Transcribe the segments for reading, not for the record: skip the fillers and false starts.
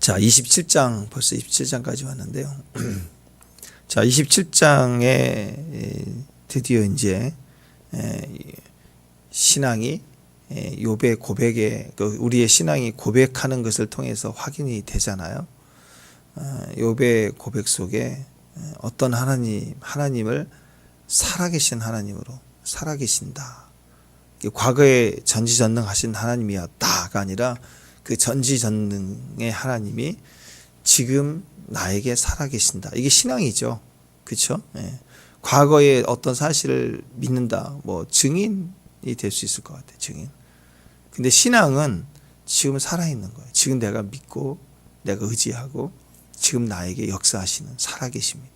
자, 27장 벌써 27장까지 왔는데요. 자, 27장에 드디어 이제 신앙이 욥의 고백에 우리의 신앙이 고백하는 것을 통해서 확인이 되잖아요. 욥의 고백 속에 어떤 하나님을 살아계신 하나님으로 살아계신다. 과거에 전지전능하신 하나님이었다가 아니라 그 전지전능의 하나님이 지금 나에게 살아계신다. 이게 신앙이죠. 그렇죠? 과거의 어떤 사실을 믿는다. 뭐 증인이 될 수 있을 것 같아요. 증인. 근데 신앙은 지금 살아있는 거예요. 지금 내가 믿고 내가 의지하고 지금 나에게 역사하시는 살아계십니다.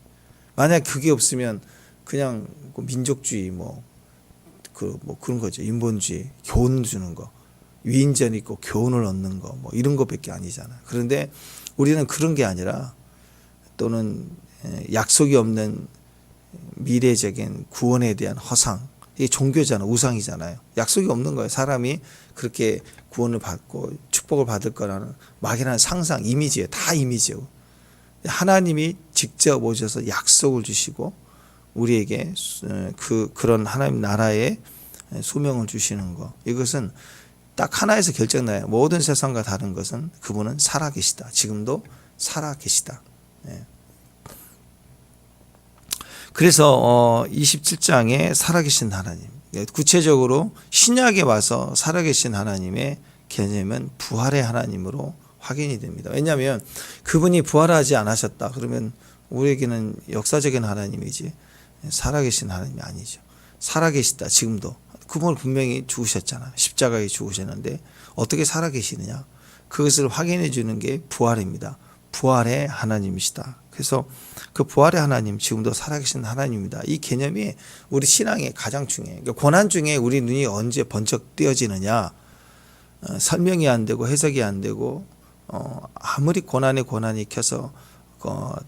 만약 그게 없으면 그냥 민족주의 그런 거죠. 인본주의, 교훈 주는 거, 위인전 있고 교훈을 얻는 거, 이런 것밖에 아니잖아요. 그런데 우리는 그런 게 아니라 또는 약속이 없는 미래적인 구원에 대한 허상, 이게 종교잖아요. 우상이잖아요. 약속이 없는 거예요. 사람이 그렇게 구원을 받고 축복을 받을 거라는 막연한 상상, 이미지예요. 다 이미지예요. 하나님이 직접 오셔서 약속을 주시고 우리에게 그런 하나님 나라의 소명을 주시는 거. 이것은 딱 하나에서 결정나요. 모든 세상과 다른 것은 그분은 살아계시다. 지금도 살아계시다. 그래서 27장에 살아계신 하나님, 구체적으로 신약에 와서 살아계신 하나님의 개념은 부활의 하나님으로 확인이 됩니다. 왜냐하면 그분이 부활하지 않으셨다 그러면 우리에게는 역사적인 하나님이지 살아계신 하나님이 아니죠. 살아계시다. 지금도. 그분을 분명히 죽으셨잖아요. 십자가에 죽으셨는데 어떻게 살아계시느냐. 그것을 확인해 주는 게 부활입니다. 부활의 하나님이시다. 그래서 그 부활의 하나님, 지금도 살아계신 하나님입니다. 이 개념이 우리 신앙의 가장 중요해요. 그러니까 고난 중에 우리 눈이 언제 번쩍 뜨여지느냐. 설명이 안 되고 해석이 안 되고 아무리 고난이 켜서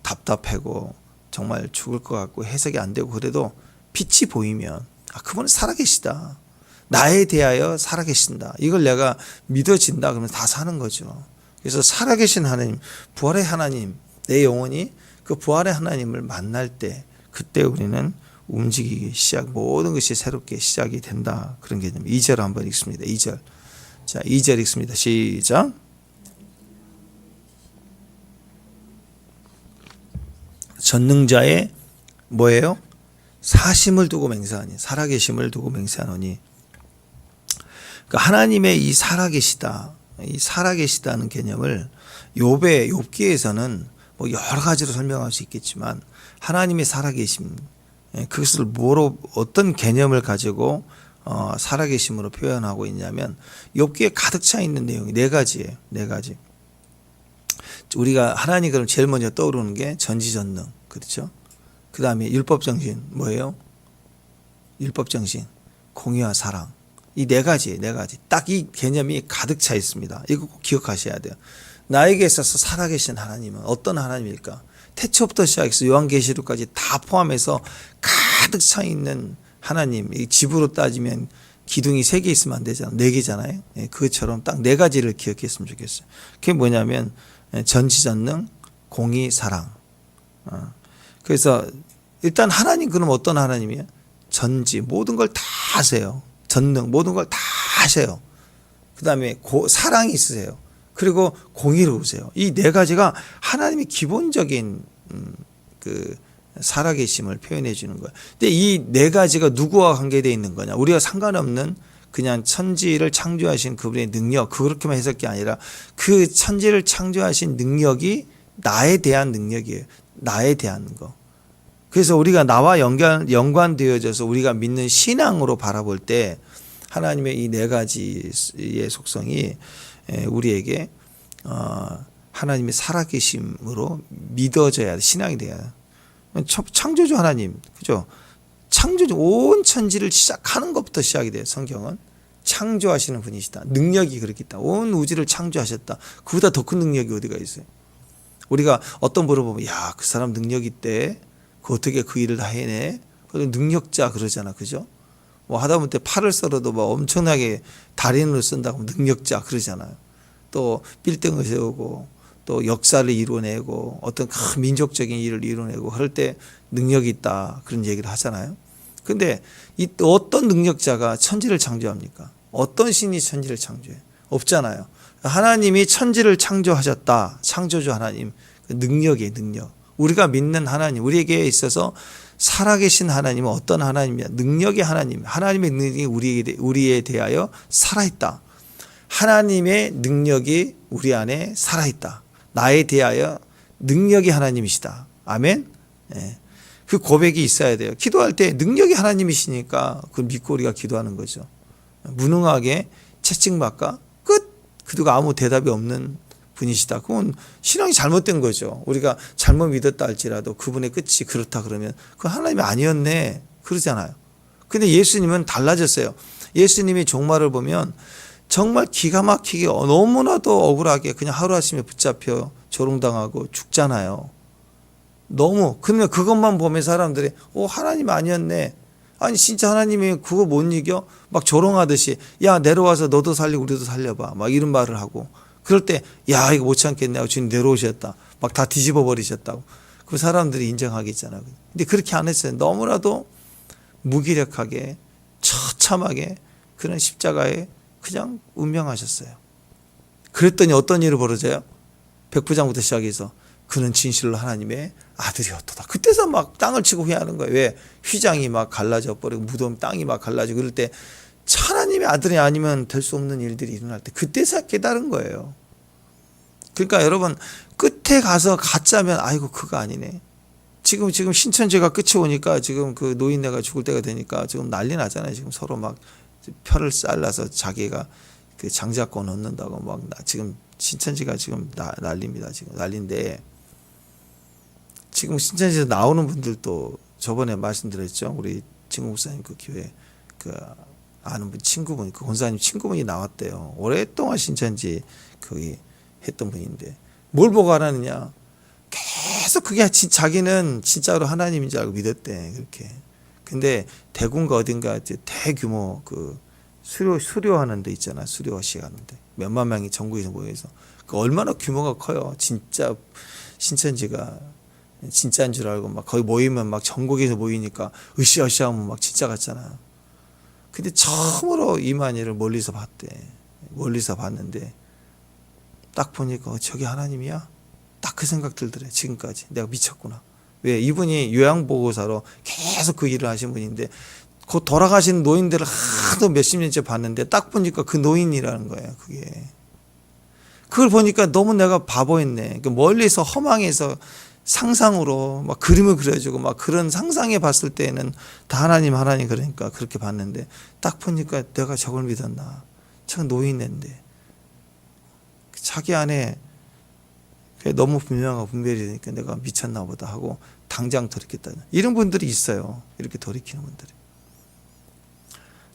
답답하고 정말 죽을 것 같고 해석이 안 되고 그래도 빛이 보이면 그분은 살아계시다. 나에 대하여 살아계신다. 이걸 내가 믿어진다 그러면 다 사는 거죠. 그래서 살아계신 하나님, 부활의 하나님, 내 영혼이 그 부활의 하나님을 만날 때 그때 우리는 움직이기 모든 것이 새롭게 시작이 된다. 그런 개념. 2절 한번 읽습니다. 2절. 자, 2절 읽습니다. 시작. 전능자의 뭐예요? 사심을 두고 맹세하니, 살아계심을 두고 맹세하노니. 그러니까 하나님의 이 살아계시다는 개념을 욥기에서는 여러 가지로 설명할 수 있겠지만 하나님의 살아계심, 그것을 어떤 개념을 가지고 살아계심으로 표현하고 있냐면 욥기에 가득 차 있는 내용이 네 가지예요. 네 가지. 우리가 하나님 그럼 제일 먼저 떠오르는 게 전지전능, 그렇죠? 그 다음에 율법정신 뭐예요? 율법정신, 공의와 사랑. 이 네 가지. 딱 이 개념이 가득 차 있습니다. 이거 꼭 기억하셔야 돼요. 나에게 있어서 살아계신 하나님은 어떤 하나님일까? 태초부터 시작해서 요한계시록까지 다 포함해서 가득 차 있는 하나님. 이 집으로 따지면 기둥이 3개 있으면 안 되잖아요. 4개잖아요. 그것처럼 딱 4가지를 기억했으면 좋겠어요. 그게 뭐냐면 전지전능, 공의, 사랑. 그래서 일단 하나님 그럼 어떤 하나님이에요? 전지, 모든 걸 다 아세요. 전능, 모든 걸 다 아세요. 그 다음에 사랑이 있으세요. 그리고 공의로우세요. 이 4가지가 하나님의 기본적인 그 살아계심을 표현해 주는 거예요. 근데 이 4가지가 누구와 관계되어 있는 거냐? 우리가 상관없는 그냥 천지를 창조하신 그분의 능력, 그렇게만 해석이 아니라 그 천지를 창조하신 능력이 나에 대한 능력이에요. 나에 대한 거. 그래서 우리가 나와 연관되어져서 우리가 믿는 신앙으로 바라볼 때 하나님의 이 4가지의 속성이 우리에게 하나님의 살아계심으로 믿어져야 돼. 신앙이 돼야 돼. 창조주 하나님, 그죠? 창조주 온 천지를 시작하는 것부터 시작이 돼요. 성경은 창조하시는 분이시다. 능력이 그렇게 있다. 온 우주를 창조하셨다. 그보다 더 큰 능력이 어디가 있어요? 우리가 어떤 물어보면 그 사람 능력 있대. 그 어떻게 그 일을 다 해내? 그 능력자 그러잖아, 그죠? 뭐 하다못해 팔을 썰어도 뭐 엄청나게 달인으로 쓴다고 능력자 그러잖아요. 또 빌딩을 세우고 또 역사를 이뤄내고 어떤 큰 민족적인 일을 이뤄내고 그럴 때 능력이 있다 그런 얘기를 하잖아요. 근데 이 어떤 능력자가 천지를 창조합니까? 어떤 신이 천지를 창조해요? 없잖아요. 하나님이 천지를 창조하셨다. 창조주 하나님. 능력이에요, 능력. 우리가 믿는 하나님, 우리에게 있어서 살아계신 하나님은 어떤 하나님이냐? 능력의 하나님. 하나님의 능력이 우리에 대하여 살아있다. 하나님의 능력이 우리 안에 살아있다. 나에 대하여 능력이 하나님이시다. 아멘? 네. 그 고백이 있어야 돼요. 기도할 때 능력이 하나님이시니까 그걸 믿고 우리가 기도하는 거죠. 무능하게 채찍맞까 끝. 그리고 아무 대답이 없는 분이시다. 그건 신앙이 잘못된 거죠. 우리가 잘못 믿었다 할지라도 그분의 끝이 그렇다 그러면 그건 하나님이 아니었네 그러잖아요. 근데 예수님은 달라졌어요. 예수님의 종말을 보면 정말 기가 막히게 너무나도 억울하게 그냥 하루아침에 붙잡혀 조롱당하고 죽잖아요. 너무. 그러면 그것만 보면 사람들이 하나님 아니었네. 아니 진짜 하나님이 그거 못 이겨? 막 조롱하듯이 야 내려와서 너도 살리고 우리도 살려봐. 막 이런 말을 하고 그럴 때 야 이거 못 참겠네 하고 주님 내려오셨다. 막 다 뒤집어 버리셨다고. 그 사람들이 인정하겠잖아요. 근데 그렇게 안 했어요. 너무나도 무기력하게 처참하게 그런 십자가에 그냥 운명하셨어요. 그랬더니 어떤 일이 벌어져요? 백부장부터 시작해서 그는 진실로 하나님의 아들이었도다. 그때서 막 땅을 치고 회하는 거예요. 왜? 휘장이 막 갈라져 버리고 무덤 땅이 막 갈라지고 그럴 때 하나님의 아들이 아니면 될 수 없는 일들이 일어날 때 그때서 깨달은 거예요. 그러니까 여러분 끝에 가서 가짜면 아이고 그거 아니네. 지금 신천지가 끝이 오니까 지금 그 노인네가 죽을 때가 되니까 지금 난리 나잖아요. 지금 서로 막 표를 잘라서 자기가 그 장자권 얻는다고 막 지금 신천지가 지금 난립니다. 지금 난리인데 지금 신천지에서 나오는 분들도 저번에 말씀드렸죠. 우리 진국 목사님 그 교회 그 아는 분 친구분 그 권사님 친구분이 나왔대요. 오랫동안 신천지 거기 했던 분인데 뭘 보고 하라느냐. 계속 그게 자기는 진짜로 하나님인 줄 알고 믿었대. 그렇게. 근데 대구인가 어딘가 대규모 그 수료하는 데 있잖아. 수료식 하는데 몇만 명이 전국에서 모여서 그 얼마나 규모가 커요. 진짜 신천지가 진짜인 줄 알고 막 거기 모이면 막 전국에서 모이니까 으쌰으쌰하면 막 진짜 같잖아. 근데 처음으로 이만희를 멀리서 봤대. 멀리서 봤는데 딱 보니까 저게 하나님이야? 딱 그 생각 들더래. 지금까지 내가 미쳤구나. 왜? 이분이 요양보호사로 계속 그 일을 하신 분인데 곧 돌아가신 노인들을 하도 몇십 년째 봤는데 딱 보니까 그 노인이라는 거예요. 그게. 그걸 보니까 너무 내가 바보였네. 멀리서 허망해서 상상으로 막 그림을 그려주고 막 그런 상상해 봤을 때는 다 하나님 그러니까 그렇게 봤는데 딱 보니까 내가 저걸 믿었나. 저건 노인인데 자기 안에 너무 분명하고 분별이 되니까 내가 미쳤나 보다 하고 당장 돌이켰다. 이런 분들이 있어요. 이렇게 돌이키는 분들이.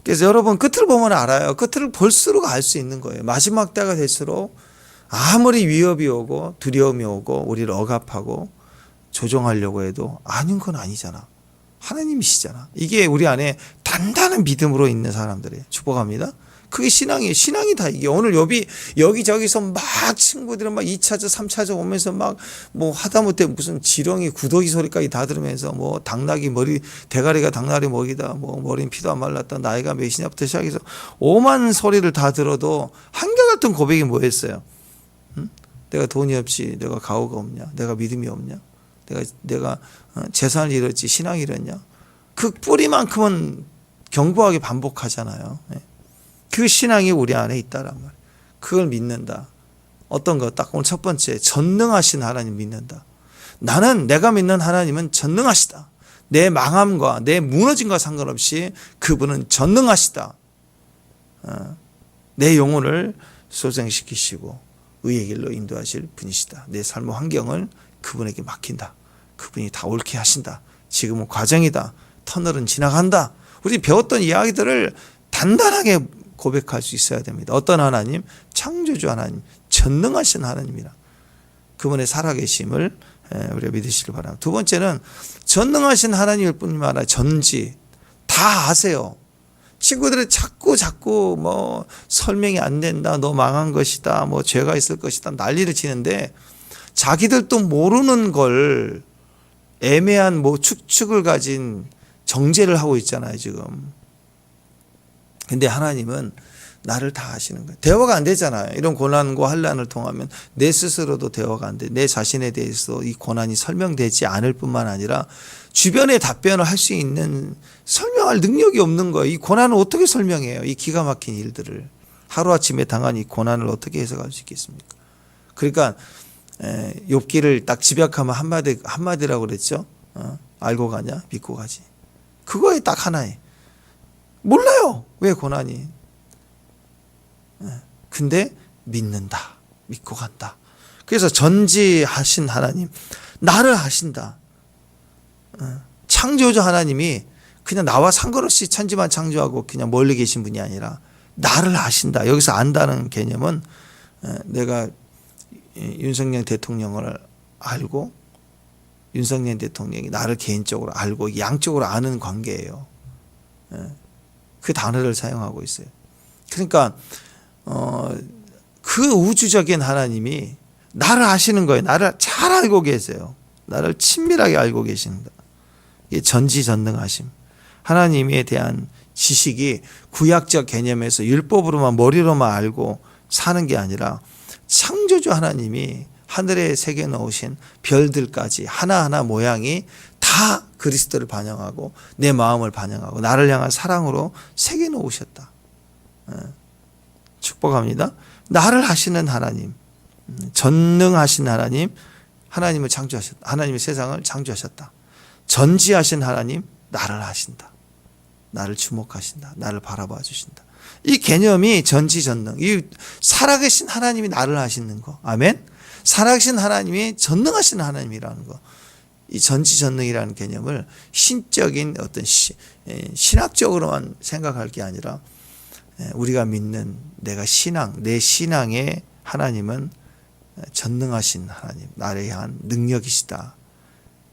그래서 여러분 끝을 보면 알아요. 끝을 볼수록 알 수 있는 거예요. 마지막 때가 될수록 아무리 위협이 오고 두려움이 오고 우리를 억압하고 조종하려고 해도 아닌 건 아니잖아. 하나님이시잖아. 이게 우리 안에 단단한 믿음으로 있는 사람들이에요. 축복합니다. 그게 신앙이에요. 신앙이 다 이게 오늘 여기저기서 막 친구들은 막 2차적 3차적 오면서 막 뭐 하다못해 무슨 지렁이 구더기 소리까지 다 들으면서 뭐 당나귀 머리 대가리가 당나귀 먹이다 뭐 머리는 피도 안 말랐다 나이가 몇이냐부터 시작해서 오만 소리를 다 들어도 한결같은 고백이 뭐였어요? 응? 내가 돈이 없지 내가 가오가 없냐 내가 믿음이 없냐 내가 재산을 잃었지 신앙을 잃었냐 그 뿌리만큼은 견고하게 반복하잖아요. 그 신앙이 우리 안에 있다란 말이에요. 그걸 믿는다. 어떤 거? 딱 오늘 첫 번째 전능하신 하나님 믿는다. 나는 내가 믿는 하나님은 전능하시다. 내 망함과 내 무너짐과 상관없이 그분은 전능하시다. 내 영혼을 소생시키시고 의의 길로 인도하실 분이시다. 내 삶의 환경을 그분에게 맡긴다. 그분이 다 옳게 하신다. 지금은 과정이다. 터널은 지나간다. 우리 배웠던 이야기들을 단단하게 고백할 수 있어야 됩니다. 어떤 하나님? 창조주 하나님, 전능하신 하나님이라. 그분의 살아계심을 우리가 믿으시길 바랍니다. 두 번째는 전능하신 하나님일 뿐만 아니라 전지 다 아세요. 친구들은 자꾸 뭐 설명이 안 된다, 너 망한 것이다, 뭐 죄가 있을 것이다 난리를 치는데 자기들도 모르는 걸 애매한 뭐 추측을 가진 정죄를 하고 있잖아요 지금. 근데 하나님은 나를 다 아시는 거예요. 대화가 안 되잖아요. 이런 고난과 환난을 통하면 내 스스로도 대화가 안 돼. 내 자신에 대해서 이 고난이 설명되지 않을 뿐만 아니라 주변에 답변을 할 수 있는 설명할 능력이 없는 거예요. 이 고난을 어떻게 설명해요? 이 기가 막힌 일들을. 하루아침에 당한 이 고난을 어떻게 해석할 수 있겠습니까? 그러니까 욥기를 딱 집약하면 한마디라고 그랬죠. 알고 가냐? 믿고 가지. 그거에 딱 하나에. 몰라요. 왜 고난이. 근데 믿는다. 믿고 간다. 그래서 전지하신 하나님, 나를 아신다. 창조주 하나님이 그냥 나와 상관없이 천지만 창조하고 그냥 멀리 계신 분이 아니라 나를 아신다. 여기서 안다는 개념은 내가 윤석열 대통령을 알고 윤석열 대통령이 나를 개인적으로 알고 양쪽으로 아는 관계예요. 그 단어를 사용하고 있어요. 그러니까 그 우주적인 하나님이 나를 아시는 거예요. 나를 잘 알고 계세요. 나를 친밀하게 알고 계신다. 이게 전지전능하심. 하나님에 대한 지식이 구약적 개념에서 율법으로만 머리로만 알고 사는 게 아니라 창조주 하나님이 하늘에 새겨 놓으신 별들까지 하나하나 모양이 다 그리스도를 반영하고 내 마음을 반영하고 나를 향한 사랑으로 새겨 놓으셨다. 축복합니다. 나를 하시는 하나님, 전능하신 하나님, 하나님을 창조하셨다. 하나님의 세상을 창조하셨다. 전지하신 하나님, 나를 하신다. 나를 주목하신다. 나를 바라봐 주신다. 이 개념이 전지전능. 이 살아계신 하나님이 나를 하시는 거. 아멘. 살아계신 하나님이 전능하신 하나님이라는 거. 이 전지전능이라는 개념을 신적인 어떤 신학적으로만 생각할 게 아니라 우리가 믿는 내가 내 신앙의 하나님은 전능하신 하나님, 나를 향한 능력이시다.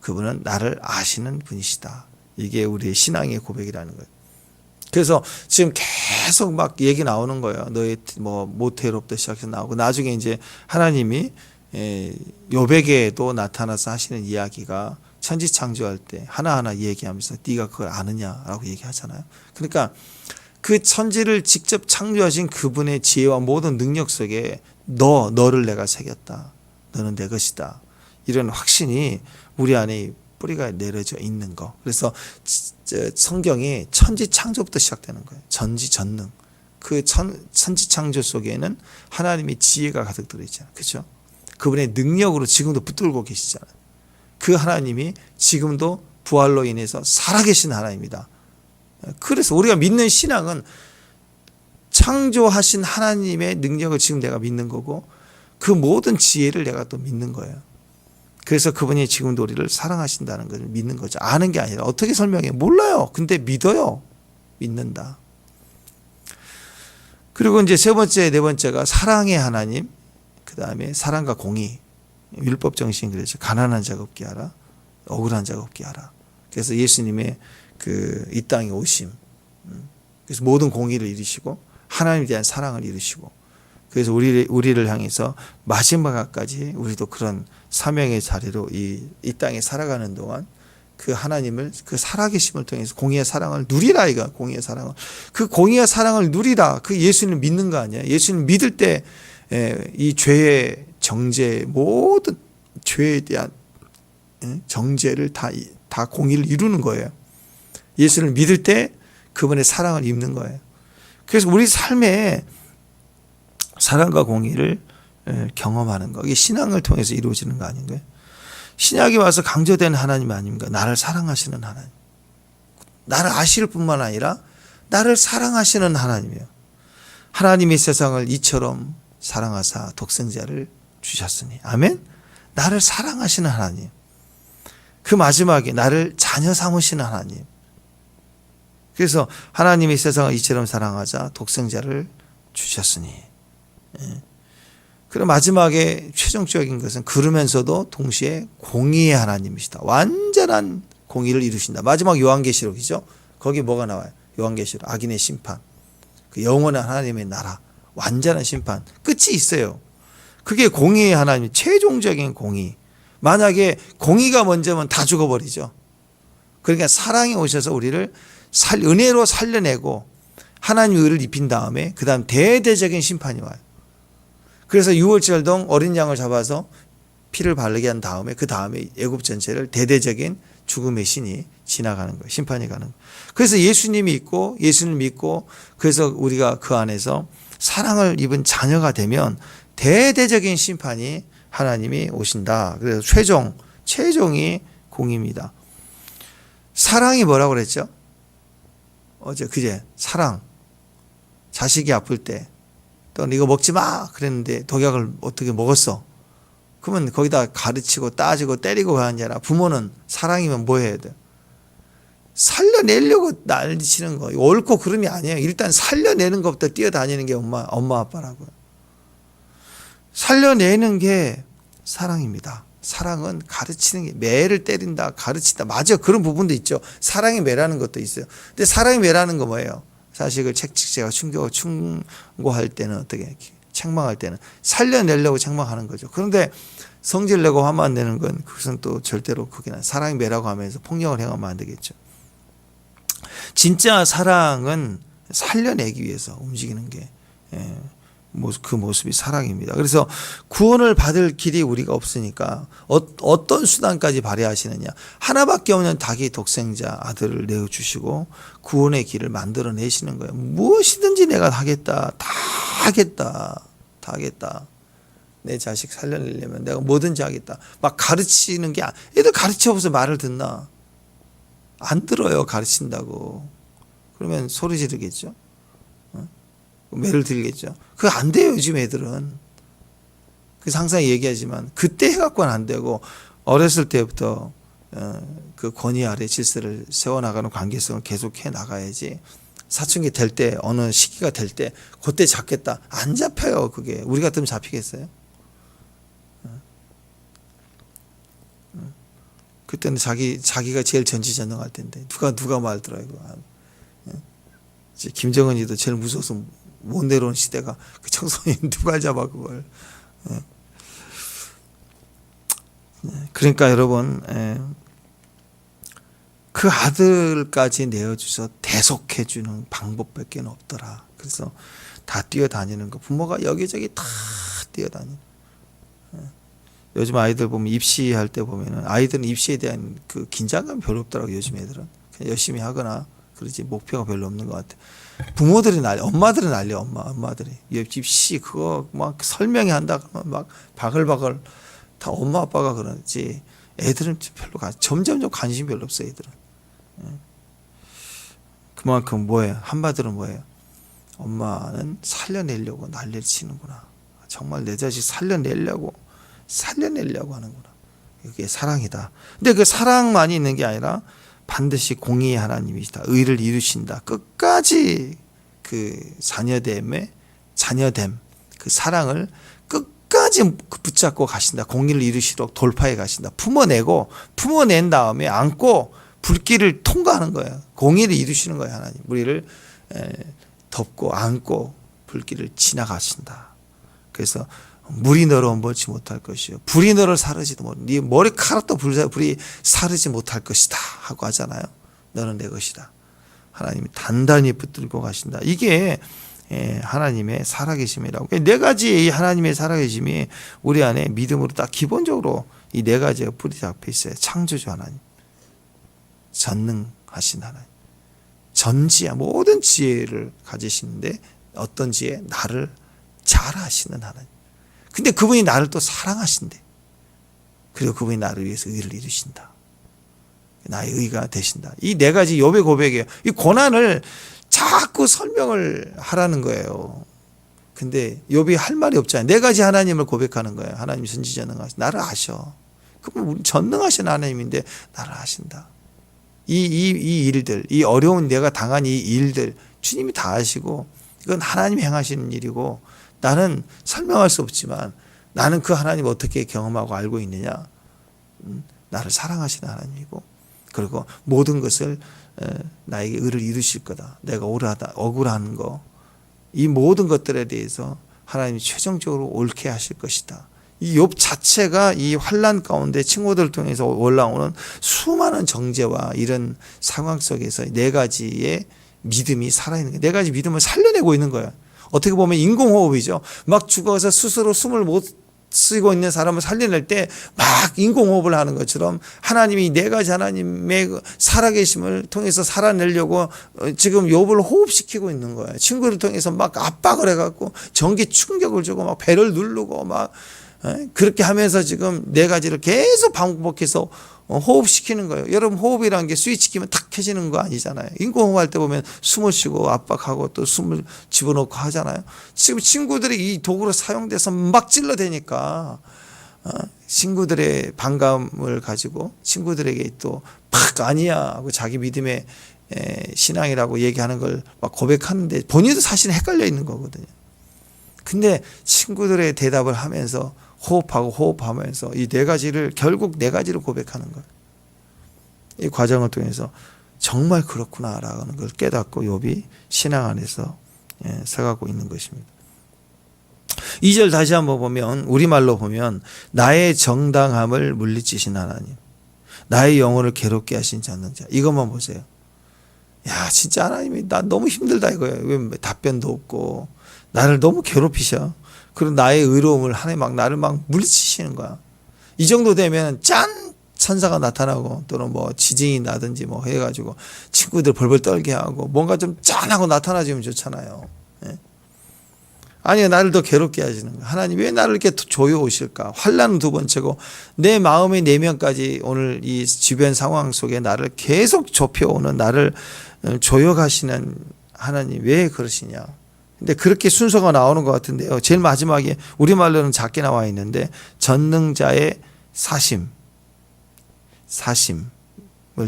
그분은 나를 아시는 분이시다. 이게 우리의 신앙의 고백이라는 거예요. 그래서 지금 계속 막 얘기 나오는 거예요. 너의 뭐 모태로부터 시작해서 나오고 나중에 이제 하나님이 욥에게도 나타나서 하시는 이야기가 천지 창조할 때 하나하나 얘기하면서 네가 그걸 아느냐라고 얘기하잖아요. 그러니까 그 천지를 직접 창조하신 그분의 지혜와 모든 능력 속에 너를 내가 새겼다. 너는 내 것이다. 이런 확신이 우리 안에 뿌리가 내려져 있는 거. 그래서 성경이 천지 창조부터 시작되는 거예요. 전지전능. 그 천지 창조 속에는 하나님의 지혜가 가득 들어있잖아요. 그렇죠? 그분의 능력으로 지금도 붙들고 계시잖아요. 그 하나님이 지금도 부활로 인해서 살아계신 하나님이다. 그래서 우리가 믿는 신앙은 창조하신 하나님의 능력을 지금 내가 믿는 거고 그 모든 지혜를 내가 또 믿는 거예요. 그래서 그분이 지금도 우리를 사랑하신다는 것을 믿는 거죠. 아는 게 아니라 어떻게 설명해? 몰라요. 근데 믿어요. 믿는다. 그리고 이제 세 번째, 네 번째가 사랑의 하나님, 그 다음에 사랑과 공의, 율법 정신 그래서 가난한 자가 없게 하라, 억울한 자가 없게 하라. 그래서 예수님의 이 땅에 오심, 그래서 모든 공의를 이루시고 하나님에 대한 사랑을 이루시고, 그래서 우리를 향해서 마지막까지 우리도 그런 사명의 자리로 이 땅에 살아가는 동안 그 하나님을 그 살아계심을 통해서 공의의 사랑을 누리라. 이가 공의의 사랑을, 그 공의의 사랑을 누리라. 그 예수님을 믿는 거 아니야. 예수님 믿을 때 이 죄의 정죄, 모든 죄에 대한 정죄를 다 공의를 이루는 거예요. 예수를 믿을 때 그분의 사랑을 입는 거예요. 그래서 우리 삶에 사랑과 공의를 경험하는 거, 이게 신앙을 통해서 이루어지는 거 아닌가요? 신약에 와서 강조된 하나님 아닙니까? 나를 사랑하시는 하나님, 나를 아실 뿐만 아니라 나를 사랑하시는 하나님이에요. 하나님이 세상을 이처럼 사랑하사 독생자를 주셨으니, 아멘. 나를 사랑하시는 하나님, 그 마지막에 나를 자녀 삼으시는 하나님. 그래서 하나님이 세상을 이처럼 사랑하자 독생자를 주셨으니, 그리고 마지막에 최종적인 것은 그러면서도 동시에 공의의 하나님이시다. 완전한 공의를 이루신다. 마지막 요한계시록이죠. 거기 뭐가 나와요? 요한계시록 악인의 심판, 그 영원한 하나님의 나라, 완전한 심판, 끝이 있어요. 그게 공의의 하나님, 최종적인 공의. 만약에 공의가 먼저면 다 죽어버리죠. 그러니까 사랑이 오셔서 우리를 은혜로 살려내고 하나님 의를 입힌 다음에 그 다음 대대적인 심판이 와요. 그래서 유월절동 어린 양을 잡아서 피를 바르게 한 다음에 그 다음에 애굽 전체를 대대적인 죽음의 신이 지나가는 거예요. 심판이 가는 거예요. 그래서 예수님이 있고 예수님을 믿고 그래서 우리가 그 안에서 사랑을 입은 자녀가 되면 대대적인 심판이 하나님이 오신다. 그래서 최종이 공의입니다. 사랑이 뭐라고 그랬죠? 그제 사랑. 자식이 아플 때 또 이거 먹지 마 그랬는데 독약을 어떻게 먹었어? 그러면 거기다 가르치고 따지고 때리고 가는 게 아니라 부모는 사랑이면 뭐 해야 돼? 살려내려고 난리치는 거. 옳고 그름이 아니에요. 일단 살려내는 것부터 뛰어다니는 게 엄마 아빠라고요. 살려내는 게 사랑입니다. 사랑은 가르치는 게, 매를 때린다, 가르친다. 맞아. 그런 부분도 있죠. 사랑이 매라는 것도 있어요. 근데 사랑이 매라는 거 뭐예요? 자식을 채찍질과 충고할 때는 어떻게, 책망할 때는 살려내려고 책망하는 거죠. 그런데 성질 내고 화만 안 내는 건 그것은 또 절대로 그게 사랑이 매라고 하면서 폭력을 행하면 안 되겠죠. 진짜 사랑은 살려내기 위해서 움직이는 게 그 모습이 사랑입니다. 그래서 구원을 받을 길이 우리가 없으니까 어떤 수단까지 발휘하시느냐. 하나밖에 없는 자기 독생자 아들을 내어주시고 구원의 길을 만들어내시는 거예요. 무엇이든지 내가 하겠다. 다 하겠다. 내 자식 살려내려면 내가 뭐든지 하겠다. 막 가르치는 게, 애들 가르쳐서 말을 듣나? 안 들어요. 가르친다고. 그러면 소리 지르겠죠. 매를 들겠죠. 그거 안 돼요. 요즘 애들은. 그래서 항상 얘기하지만 그때 해갖고는 안 되고 어렸을 때부터 그 권위 아래 질서를 세워나가는 관계성을 계속해 나가야지. 사춘기 될 때, 어느 시기가 될 때 그때 잡겠다. 안 잡혀요. 그게. 우리 같으면 잡히겠어요? 그때는 자기가 제일 전지전능할 텐데 누가 말 들어요. 김정은이도 제일 무서워서 못 내려온 시대가 그 청소년 누가 잡아 그걸. 그러니까 여러분, 그 아들까지 내어주셔서 대속해주는 방법밖에 없더라. 그래서 다 뛰어다니는 거. 부모가 여기저기 다 뛰어다니는. 요즘 아이들 보면 입시할 때 보면은 아이들은 입시에 대한 그 긴장감이 별로 없더라고. 요즘 애들은 그냥 열심히 하거나 그러지 목표가 별로 없는 것 같아. 부모들이 엄마들이 난리야. 엄마들이 입시 그거 막 설명회 한다 그러면 막 바글바글 다 엄마 아빠가 그러지. 애들은 별로 점점 관심이 별로 없어. 애들은. 그만큼 뭐예요? 한마디로 뭐예요? 엄마는 살려내려고 난리를 치는구나. 정말 내 자식 살려내려고 하는구나. 이게 사랑이다. 근데 그 사랑만이 있는 게 아니라 반드시 공의의 하나님이시다. 의를 이루신다. 끝까지 그 자녀됨, 그 사랑을 끝까지 붙잡고 가신다. 공의를 이루시도록 돌파해 가신다. 품어낸 다음에 안고 불길을 통과하는 거예요. 공의를 이루시는 거예요. 하나님. 우리를 덮고 안고 불길을 지나가신다. 그래서 물이 너를 엄벌치 못할 것이요 불이 너를 사르지도 못할, 네 머리카락도 불이 사르지 못할 것이다 하고 하잖아요. 너는 내 것이다. 하나님이 단단히 붙들고 가신다. 이게 하나님의 살아계심이라고. 네 가지의 이 하나님의 살아계심이 우리 안에 믿음으로 딱 기본적으로 이 네 가지가 뿌리 잡혀 있어요. 창조주 하나님, 전능하신 하나님, 전지야 모든 지혜를 가지시는데 어떤 지혜? 나를 잘 아시는 하나님. 근데 그분이 나를 또 사랑하신대. 그리고 그분이 나를 위해서 의를 이루신다. 나의 의가 되신다. 이 네 가지 욥의 고백이에요. 이 고난을 자꾸 설명을 하라는 거예요. 근데 욥이 할 말이 없잖아요. 네 가지 하나님을 고백하는 거예요. 하나님 전지전능하신 나를 아셔. 그럼 전능하신 하나님인데 나를 아신다. 이 일들, 이 어려운 내가 당한 이 일들 주님이 다 아시고 이건 하나님이 행하시는 일이고 나는 설명할 수 없지만 나는 그 하나님 어떻게 경험하고 알고 있느냐. 나를 사랑하시는 하나님이고 그리고 모든 것을 나에게 의를 이루실 거다. 내가 억울한 거, 이 모든 것들에 대해서 하나님이 최종적으로 옳게 하실 것이다. 이 욥 자체가 이 환난 가운데 친구들을 통해서 올라오는 수많은 정죄와 이런 상황 속에서 네 가지의 믿음이 살아있는 거예요. 네 가지 믿음을 살려내고 있는 거예요. 어떻게 보면 인공호흡이죠. 막 죽어서 스스로 숨을 못 쓰고 있는 사람을 살려낼 때 막 인공호흡을 하는 것처럼 하나님이 네 가지 하나님의 살아계심을 통해서 살아내려고 지금 욥을 호흡시키고 있는 거예요. 친구를 통해서 막 압박을 해갖고 전기 충격을 주고 막 배를 누르고 막 그렇게 하면서 지금 네 가지를 계속 반복해서 호흡시키는 거예요. 여러분 호흡이라는 게 스위치 키면 탁 켜지는 거 아니잖아요. 인공호흡할 때 보면 숨을 쉬고 압박하고 또 숨을 집어넣고 하잖아요. 지금 친구들이 이 도구로 사용돼서 막 찔러대니까 친구들의 반감을 가지고 친구들에게 또 팍 아니야 하고 자기 믿음의 신앙이라고 얘기하는 걸 막 고백하는데 본인도 사실은 헷갈려 있는 거거든요. 근데 친구들의 대답을 하면서 호흡하면서 이 네 가지를 결국 네 가지를 고백하는 거예요. 이 과정을 통해서 정말 그렇구나라는 걸 깨닫고 욥이 신앙 안에서 서가고 있는 것입니다. 2절 다시 한번 보면 우리말로 보면 나의 정당함을 물리치신 하나님, 나의 영혼을 괴롭게 하신 전능자. 이것만 보세요. 야 진짜 하나님이 나 너무 힘들다 이거예요. 왜 답변도 없고 나를 너무 괴롭히셔. 그리고 나의 의로움을 하나님 막 나를 막 물리치시는 거야. 이 정도 되면 짠 천사가 나타나고 또는 뭐 지진이 나든지 뭐 해가지고 친구들 벌벌 떨게 하고 뭔가 좀 짠하고 나타나주면 좋잖아요. 예? 아니 나를 더 괴롭게 하시는 거야. 하나님 왜 나를 이렇게 조여 오실까? 환난은 두 번째고 내 마음의 내면까지 오늘 이 주변 상황 속에 나를 계속 좁혀오는 나를 조여가시는 하나님 왜 그러시냐? 근데 그렇게 순서가 나오는 것 같은데요. 제일 마지막에 우리말로는 작게 나와 있는데 전능자의 사심을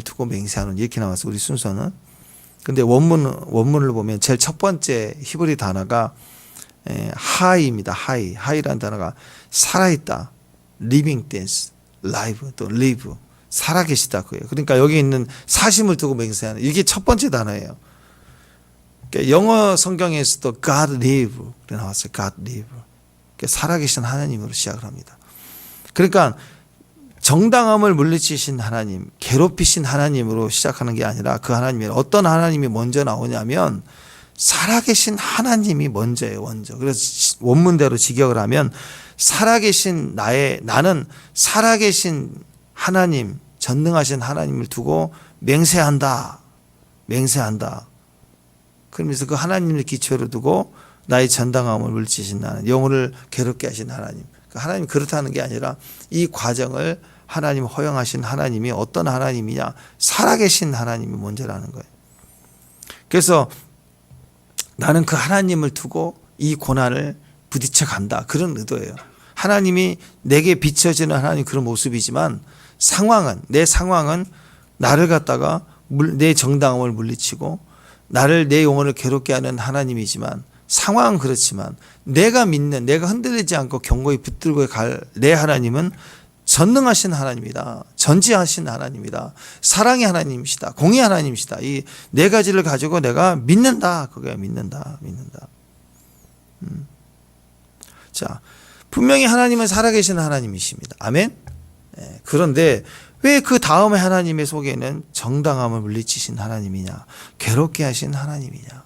두고 맹세하는 이렇게 나와서 우리 순서는. 근데 원문을 보면 제일 첫 번째 히브리 단어가 하이입니다. 하이라는 단어가 살아있다, living things, live 또 live 살아계시다 그예요. 그러니까 여기 있는 사심을 두고 맹세하는 이게 첫 번째 단어예요. 영어 성경에서도 God live 나왔어요. God live. 살아계신 하나님으로 시작을 합니다. 그러니까 정당함을 물리치신 하나님, 괴롭히신 하나님으로 시작하는 게 아니라 그 하나님이 어떤 하나님이 먼저 나오냐면 살아계신 하나님이 먼저예요. 먼저. 그래서 원문대로 직역을 하면 살아계신 나는 살아계신 하나님, 전능하신 하나님을 두고 맹세한다. 그러면서 그 하나님을 기초로 두고 나의 전당함을 물리치신 하나님, 영혼을 괴롭게 하신 하나님. 하나님이 그렇다는 게 아니라 이 과정을 하나님 허용하신 하나님이 어떤 하나님이냐? 살아계신 하나님이 먼저라는 거예요. 그래서 나는 그 하나님을 두고 이 고난을 부딪혀 간다. 그런 의도예요. 하나님이 내게 비춰지는 하나님 그런 모습이지만 내 상황은 나를 갖다가 내 정당함을 물리치고 나를 내 영혼을 괴롭게 하는 하나님이지만 상황은 그렇지만 내가 믿는 내가 흔들리지 않고 견고히 붙들고 갈 내 하나님은 전능하신 하나님이다. 전지하신 하나님이다. 사랑의 하나님이시다. 공의 하나님이시다. 이 네 가지를 가지고 내가 믿는다. 그거야 믿는다. 자, 분명히 하나님은 살아계신 하나님이십니다. 아멘. 그런데 왜 그 다음에 하나님의 속에는 정당함을 물리치신 하나님이냐, 괴롭게 하신 하나님이냐.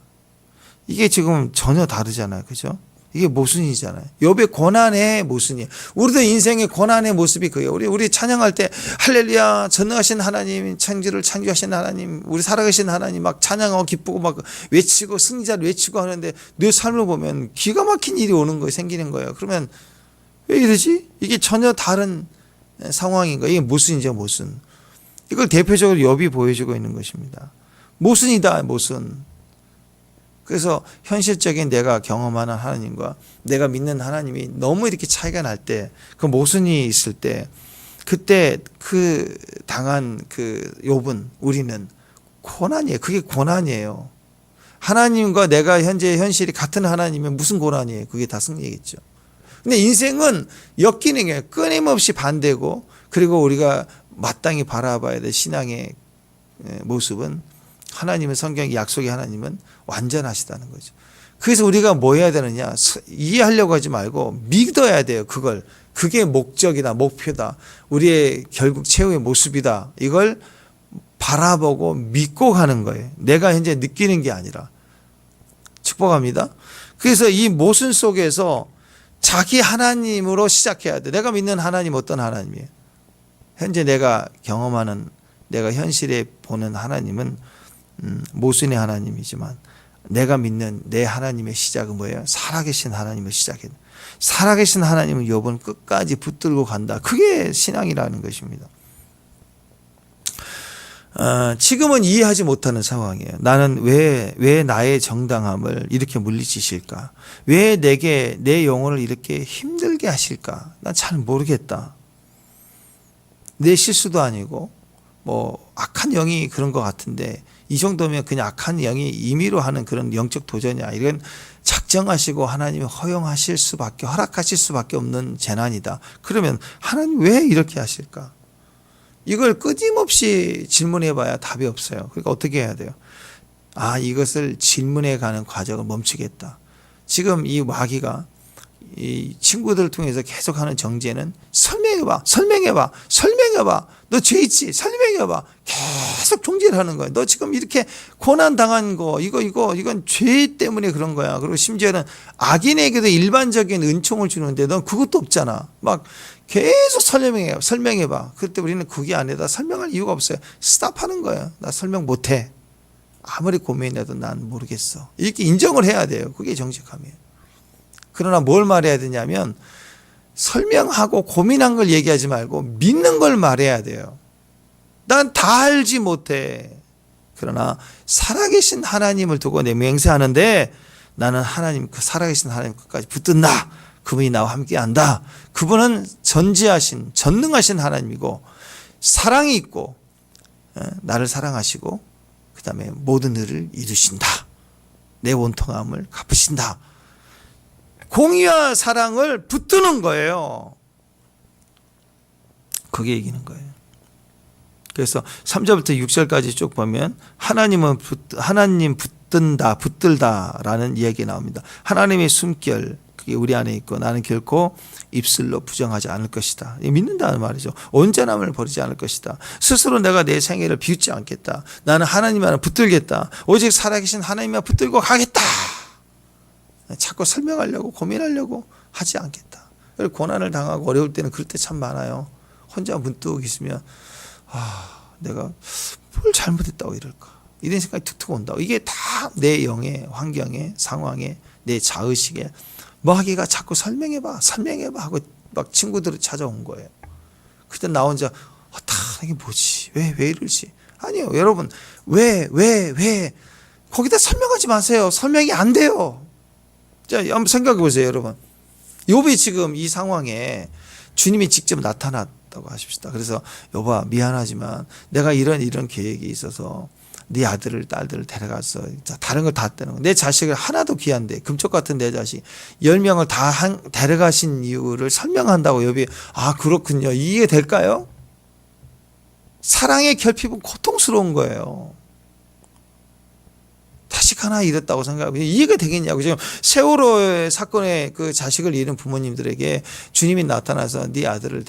이게 지금 전혀 다르잖아요. 그죠? 이게 모순이잖아요. 욥의 고난의 모순이에요. 우리도 인생의 고난의 모습이 그예요. 우리 찬양할 때 할렐루야 전능하신 하나님, 창조를 창조하신 하나님, 우리 살아계신 하나님 막 찬양하고 기쁘고 막 외치고 승리자를 외치고 하는데 내 삶을 보면 기가 막힌 일이 오는 거예요. 생기는 거예요. 그러면 왜 이러지? 이게 전혀 다른 상황인 거예요. 이게 모순이죠. 모순. 이걸 대표적으로 욥이 보여주고 있는 것입니다. 모순이다. 모순. 그래서 현실적인 내가 경험하는 하나님과 내가 믿는 하나님이 너무 이렇게 차이가 날 때, 그 모순이 있을 때, 그때 그 당한 그 욥은 우리는 고난이에요. 그게 고난이에요. 하나님과 내가 현재 현실이 같은 하나님이면 무슨 고난이에요? 그게 다 승리겠죠. 근데 인생은 엮이는 게 끊임없이 반대고, 그리고 우리가 마땅히 바라봐야 될 신앙의 모습은 하나님은 성경의 약속의 하나님은 완전하시다는 거죠. 그래서 우리가 뭐 해야 되느냐? 이해하려고 하지 말고 믿어야 돼요. 그걸. 그게 목적이다, 목표다. 우리의 결국 최후의 모습이다. 이걸 바라보고 믿고 가는 거예요. 내가 현재 느끼는 게 아니라. 축복합니다. 그래서 이 모순 속에서 자기 하나님으로 시작해야 돼. 내가 믿는 하나님 어떤 하나님이에요? 현재 내가 경험하는, 내가 현실에 보는 하나님은 모순의 하나님이지만 내가 믿는 내 하나님의 시작은 뭐예요? 살아계신 하나님을 시작해. 살아계신 하나님은 욥은 끝까지 붙들고 간다. 그게 신앙이라는 것입니다. 지금은 이해하지 못하는 상황이에요. 나는 왜 나의 정당함을 이렇게 물리치실까? 왜 내게 내 영혼을 이렇게 힘들게 하실까? 난 잘 모르겠다. 내 실수도 아니고 뭐 악한 영이 그런 것 같은데 이 정도면 그냥 악한 영이 임의로 하는 그런 영적 도전이야. 이건 작정하시고 하나님이 허용하실 수밖에, 허락하실 수밖에 없는 재난이다. 그러면 하나님 왜 이렇게 하실까? 이걸 끊임없이 질문해 봐야 답이 없어요. 그러니까 어떻게 해야 돼요? 이것을 질문해 가는 과정을 멈추겠다. 지금 이 마귀가 이 친구들을 통해서 계속하는 정죄는 설명해봐, 설명해봐, 설명해봐. 너 죄 있지? 설명해봐. 계속 정죄를 하는 거야. 너 지금 이렇게 고난 당한 거, 이건 죄 때문에 그런 거야. 그리고 심지어는 악인에게도 일반적인 은총을 주는데 넌 그것도 없잖아. 막 계속 설명해봐. 그때 우리는 그게 아니다. 설명할 이유가 없어요. 스탑하는 거야. 나 설명 못해. 아무리 고민해도 난 모르겠어. 이렇게 인정을 해야 돼요. 그게 정직함이에요. 그러나 뭘 말해야 되냐면 설명하고 고민한 걸 얘기하지 말고 믿는 걸 말해야 돼요. 난 다 알지 못해. 그러나 살아계신 하나님을 두고 내 맹세하는데 나는 하나님, 그 살아계신 하나님 끝까지 붙든다. 그분이 나와 함께한다. 그분은 전지하신, 전능하신 하나님이고 사랑이 있고 나를 사랑하시고 그 다음에 모든 일을 이루신다. 내 원통함을 갚으신다. 공의와 사랑을 붙드는 거예요. 그게 이기는 거예요. 그래서 3절부터 6절까지 쭉 보면 하나님 붙들다라는 이야기 나옵니다. 하나님의 숨결, 그게 우리 안에 있고 나는 결코 입술로 부정하지 않을 것이다. 믿는다는 말이죠. 온전함을 버리지 않을 것이다. 스스로 내가 내 생애를 비웃지 않겠다. 나는 하나님만 붙들겠다. 오직 살아계신 하나님만 붙들고 가겠다. 자꾸 설명하려고 고민하려고 하지 않겠다. 고난을 당하고 어려울 때는 그럴 때 참 많아요. 혼자 문득 있으면 내가 뭘 잘못했다고 이럴까, 이런 생각이 툭툭 온다고. 이게 다 내 영의 환경에, 상황에, 내 자의식에 마귀가 자꾸 설명해봐 하고 막 친구들이 찾아온 거예요. 그때 나 혼자 이게 뭐지, 왜 이러지? 아니요 여러분, 왜 거기다 설명하지 마세요. 설명이 안 돼요. 자, 한번 생각해 보세요, 여러분. 욥이 지금 이 상황에 주님이 직접 나타났다고 하십시다. 그래서 욥아, 미안하지만 내가 이런 계획이 있어서 네 아들을 딸들을 데려가서 다른 걸 다 떼는 거. 내 자식을 하나도 귀한데 금쪽 같은 내 자식 10명을 다 데려가신 이유를 설명한다고 욥이 그렇군요. 이해될까요? 사랑의 결핍은 고통스러운 거예요. 자식 하나 잃었다고 생각하면 이해가 되겠냐고. 지금 세월호 사건의 그 자식을 잃은 부모님들에게 주님이 나타나서 네 아들을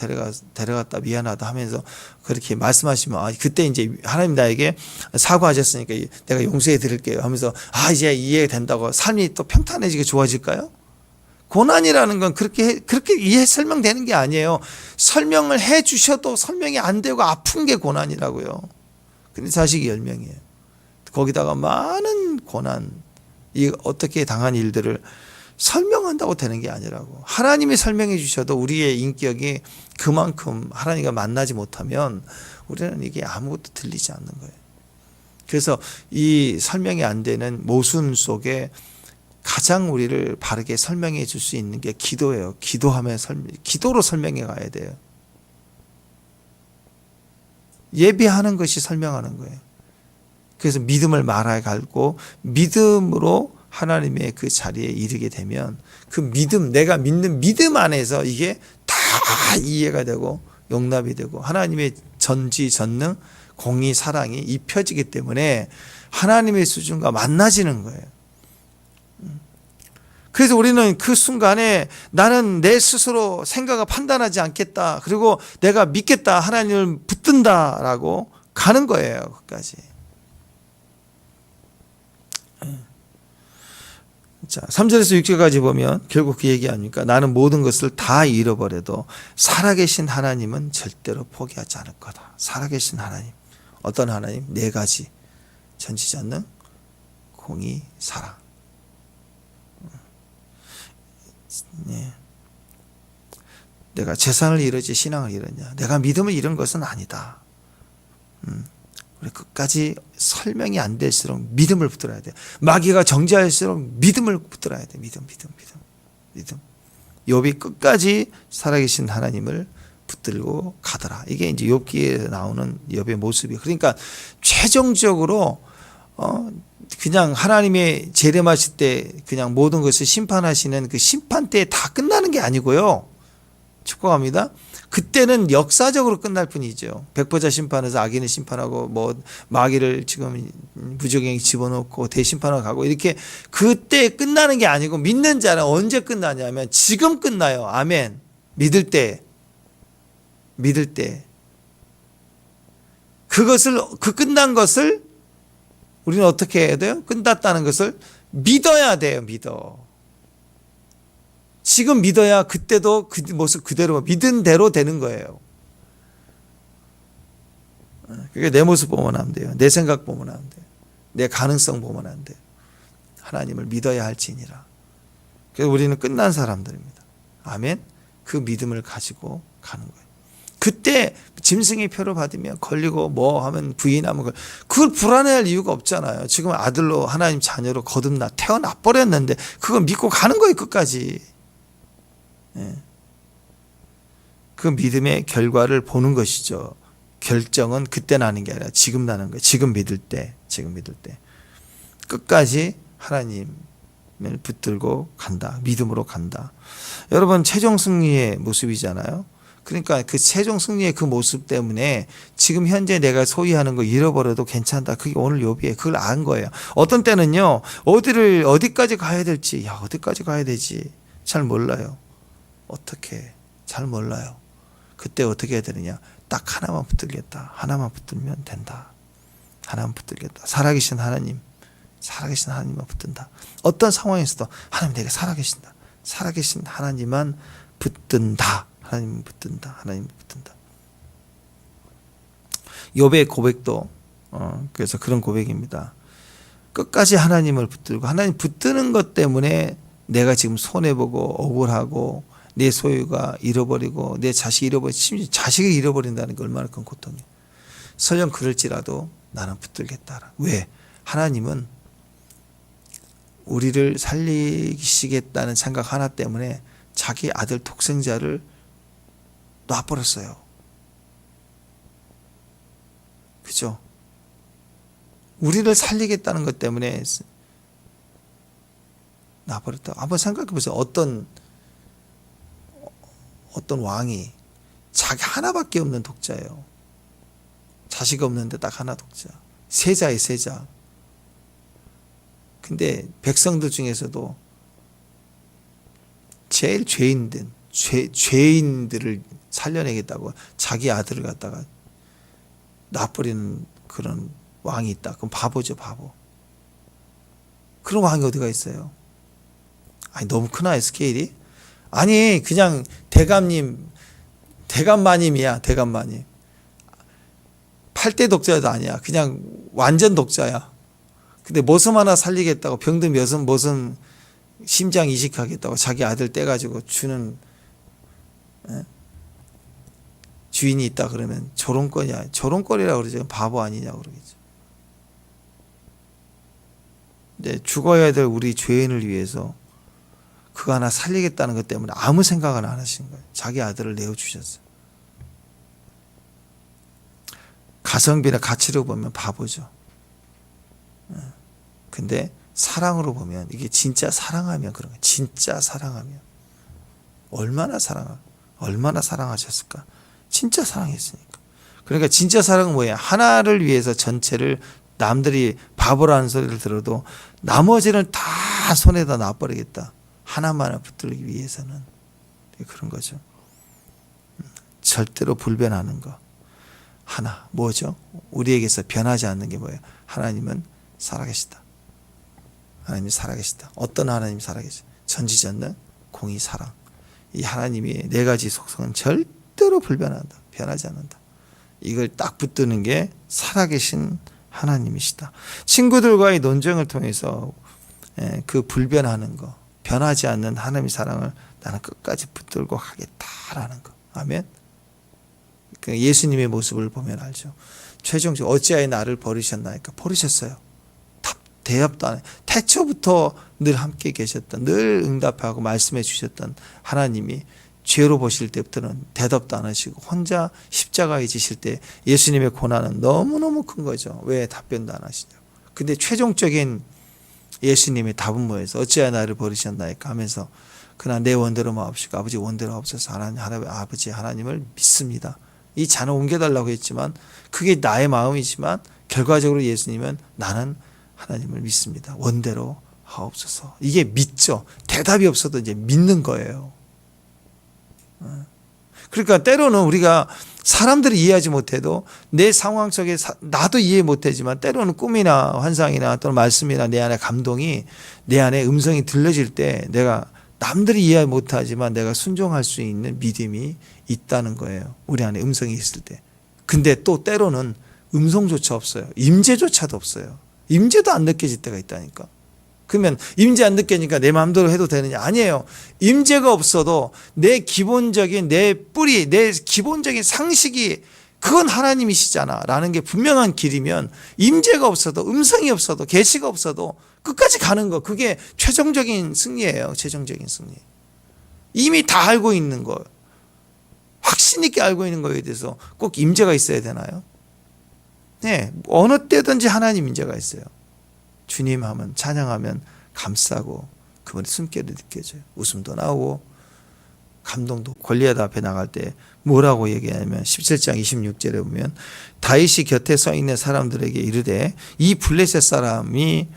데려갔다 미안하다 하면서 그렇게 말씀하시면 그때 이제 하나님 나에게 사과하셨으니까 내가 용서해 드릴게요 하면서 이제 이해된다고 삶이 또 평탄해지게 좋아질까요? 고난이라는 건 그렇게 설명되는 게 아니에요. 설명을 해 주셔도 설명이 안 되고 아픈 게 고난이라고요. 근데 자식이 10명이에요. 거기다가 많은 고난, 이 어떻게 당한 일들을 설명한다고 되는 게 아니라고. 하나님이 설명해 주셔도 우리의 인격이 그만큼 하나님과 만나지 못하면 우리는 이게 아무것도 들리지 않는 거예요. 그래서 이 설명이 안 되는 모순 속에 가장 우리를 바르게 설명해 줄 수 있는 게 기도예요. 기도로 설명해 가야 돼요. 예배하는 것이 설명하는 거예요. 그래서 믿음을 말하여 갈고 믿음으로 하나님의 그 자리에 이르게 되면 그 믿음, 내가 믿는 믿음 안에서 이게 다 이해가 되고 용납이 되고 하나님의 전지 전능 공의, 사랑이 입혀지기 때문에 하나님의 수준과 만나지는 거예요. 그래서 우리는 그 순간에 나는 내 스스로 생각을 판단하지 않겠다. 그리고 내가 믿겠다. 하나님을 붙든다라고 가는 거예요. 끝까지. 자, 3절에서 6절까지 보면 결국 그 얘기 아닙니까? 나는 모든 것을 다 잃어버려도 살아계신 하나님은 절대로 포기하지 않을 거다. 살아계신 하나님. 어떤 하나님? 네 가지. 전지전능, 공의, 사랑. 네. 내가 재산을 잃었지 신앙을 잃었냐? 내가 믿음을 잃은 것은 아니다. 우리 끝까지 설명이 안 될수록 믿음을 붙들어야 돼. 마귀가 정죄할수록 믿음을 붙들어야 돼. 믿음. 욥이 끝까지 살아계신 하나님을 붙들고 가더라. 이게 이제 욥기에 나오는 욥의 모습이에요. 그러니까 최종적으로 그냥 하나님의 재림하실 때 그냥 모든 것을 심판하시는 그 심판 때에 다 끝나는 게 아니고요. 축복합니다. 그때는 역사적으로 끝날 뿐이죠. 백보자 심판에서 악인을 심판하고 뭐 마귀를 지금 부정행위 집어넣고 대심판하고 가고 이렇게 그때 끝나는 게 아니고 믿는 자는 언제 끝나냐면 지금 끝나요. 아멘. 믿을 때 그것을 그 끝난 것을 우리는 어떻게 해야 돼요? 끝났다는 것을 믿어야 돼요. 믿어. 지금 믿어야 그때도 그 모습 그대로 믿은 대로 되는 거예요. 그게 내 모습 보면 안 돼요. 내 생각 보면 안 돼요. 내 가능성 보면 안 돼요. 하나님을 믿어야 할지니라. 그래서 우리는 끝난 사람들입니다. 아멘. 그 믿음을 가지고 가는 거예요. 그때 짐승의 표를 받으면 걸리고 뭐 하면 부인하면 그걸 불안해할 이유가 없잖아요. 지금 아들로 하나님 자녀로 거듭나 태어나 버렸는데 그걸 믿고 가는 거예요. 끝까지. 그 믿음의 결과를 보는 것이죠. 결정은 그때 나는 게 아니라 지금 나는 거예요. 지금 믿을 때 끝까지 하나님을 붙들고 간다. 믿음으로 간다. 여러분 최종 승리의 모습이잖아요. 그러니까 그 최종 승리의 그 모습 때문에 지금 현재 내가 소유하는 거 잃어버려도 괜찮다. 그게 오늘 욥이에요. 그걸 안 거예요. 어떤 때는요. 어디까지 가야 될지 어디까지 가야 되지 잘 몰라요. 어떻게 잘 몰라요. 그때 어떻게 해야 되느냐. 딱 하나만 붙들겠다. 하나만 붙들면 된다. 하나만 붙들겠다. 살아계신 하나님만 붙든다. 어떤 상황에서도 하나님 내게 살아계신다. 살아계신 하나님만 붙든다. 하나님 붙든다. 욥의 고백도 그래서 그런 고백입니다. 끝까지 하나님을 붙들고 하나님 붙드는 것 때문에 내가 지금 손해보고 억울하고 내 소유가 잃어버리고 내 자식이 잃어버리고 심지어 자식을 잃어버린다는 게 얼마나 큰 고통이에요. 설령 그럴지라도 나는 붙들겠다. 왜? 하나님은 우리를 살리시겠다는 생각 하나 때문에 자기 아들 독생자를 놔버렸어요. 그죠? 우리를 살리겠다는 것 때문에 놔버렸다. 한번 생각해 보세요. 어떤 왕이 자기 하나밖에 없는 독자예요. 자식 없는데 딱 하나 독자. 세자예요, 세자. 근데 백성들 중에서도 제일 죄인들을 살려내겠다고 자기 아들을 갖다가 놔버리는 그런 왕이 있다. 그럼 바보죠, 바보. 그런 왕이 어디가 있어요? 아니, 너무 크나요, 스케일이? 아니, 그냥 대감마님이야, 대감마님. 8대 독자도 아니야. 그냥 완전 독자야. 근데 모섬 하나 살리겠다고 병든 모섬 심장 이식하겠다고 자기 아들 떼가지고 주는 주인이 있다 그러면 조롱거리야. 조롱거리라고 그러죠. 바보 아니냐고 그러겠죠. 근데 죽어야 될 우리 죄인을 위해서 그거 하나 살리겠다는 것 때문에 아무 생각을 안 하신 거예요. 자기 아들을 내어주셨어요. 가성비나 가치로 보면 바보죠. 근데 사랑으로 보면 이게 진짜 사랑하면 그런 거예요. 진짜 사랑하면 얼마나 사랑하셨을까? 진짜 사랑했으니까. 그러니까 진짜 사랑은 뭐예요? 하나를 위해서 전체를 남들이 바보라는 소리를 들어도 나머지는 다 손에다 놔버리겠다. 하나만을 붙들기 위해서는. 그런 거죠. 절대로 불변하는 거. 하나 뭐죠? 우리에게서 변하지 않는 게 뭐예요? 하나님은 살아계시다. 하나님이 살아계시다. 어떤 하나님이 살아계시다? 전지전능, 공의, 사랑. 이 하나님이 네 가지 속성은 절대로 불변한다. 변하지 않는다. 이걸 딱 붙드는 게 살아계신 하나님이시다. 친구들과의 논쟁을 통해서 그 불변하는 거, 변하지 않는 하나님의 사랑을 나는 끝까지 붙들고 가겠다라는 거. 아멘. 예수님의 모습을 보면 알죠. 최종적으로 어찌하여 나를 버리셨나이까? 버리셨어요. 대답도 안 해. 태초부터 늘 함께 계셨던, 늘 응답하고 말씀해 주셨던 하나님이 죄로 보실 때부터는 대답도 안 하시고 혼자 십자가에 지실 때 예수님의 고난은 너무너무 큰 거죠. 왜 답변도 안 하시냐고. 근데 최종적인 예수님의 답은 뭐예요? 어찌하여 나를 버리셨나이까 하면서 그러나 내 원대로 마옵시고 아버지 원대로 하옵소서. 아버지 하나님을 믿습니다. 이 잔을 옮겨달라고 했지만 그게 나의 마음이지만 결과적으로 예수님은 나는 하나님을 믿습니다. 원대로 하옵소서. 이게 믿죠. 대답이 없어도 이제 믿는 거예요. 그러니까 때로는 우리가 사람들이 이해하지 못해도 내 상황 속에 나도 이해 못하지만 때로는 꿈이나 환상이나 또는 말씀이나 내 안에 감동이 내 안에 음성이 들려질 때 내가 남들이 이해 못하지만 내가 순종할 수 있는 믿음이 있다는 거예요. 우리 안에 음성이 있을 때. 근데 또 때로는 음성조차 없어요. 임재조차도 없어요. 임재도 안 느껴질 때가 있다니까. 그러면 임재 안 느끼니까 내 마음대로 해도 되느냐? 아니에요. 임재가 없어도 내 기본적인 내 뿌리, 내 기본적인 상식이 그건 하나님이시잖아 라는 게 분명한 길이면 임재가 없어도 음성이 없어도 계시가 없어도 끝까지 가는 거, 그게 최종적인 승리예요. 최종적인 승리. 이미 다 알고 있는 거, 확신 있게 알고 있는 거에 대해서 꼭 임재가 있어야 되나요? 네, 어느 때든지 하나님 임재가 있어요. 주님 하면, 찬양하면 감싸고 그분의 숨결이 느껴져요. 웃음도 나오고 감동도. 골리앗 앞에 나갈 때 뭐라고 얘기하냐면 17장 26절에 보면 다윗이 곁에 서 있는 사람들에게 이르되 이 블레셋 사람이